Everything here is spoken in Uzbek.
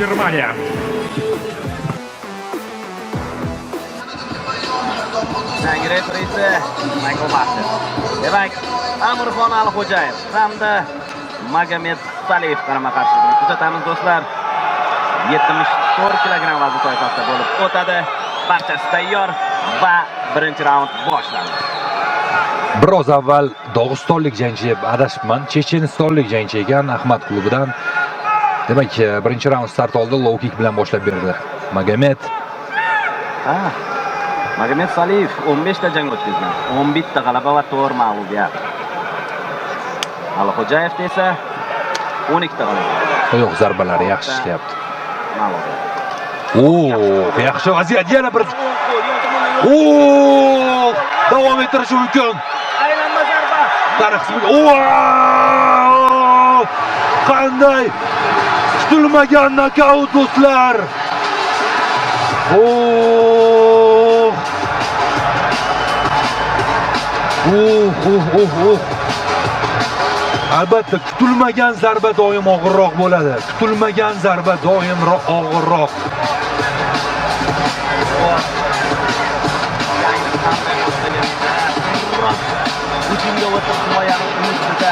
Germaniya. Yangi referisi Michael Master. Demak, Amirxon Alixo'jayev hamda Magomed Saliyev qarama-qarshiligini kuzatamiz do'stlar. 74 kilogramm vazn toifasida bo'lib o'tadi. Barchasi tayyor va birinchi raund boshlandi. Biroz avval Dog'istonlik jangchi, adashibman, Chechenistonlik jangchi ekan Ahmad klubidan. Demak, birinchi raund start oldi, low kick bilan boshlab berdi. Magomed. Magomed Saliyev 15 ta jang o'tkazgan. 11 ta g'alaba va 4 mag'lubiyat. Alixo'jayev esa 12 ta g'alaba. Oyoq zarbalari yaxshi ishlayapti. Mag'lubiyat. Yaxshi vaziyat, yana bir. Davom ettirish mumkin. Aylanma zarba. Tarixsiz. Qanday kutilmagan nokaut do'stlar. Albatta kutilmagan zarba doim og'irroq bo'ladi. Kutilmagan zarba doim og'irroq. Hujumga o'tib himoyani ustida.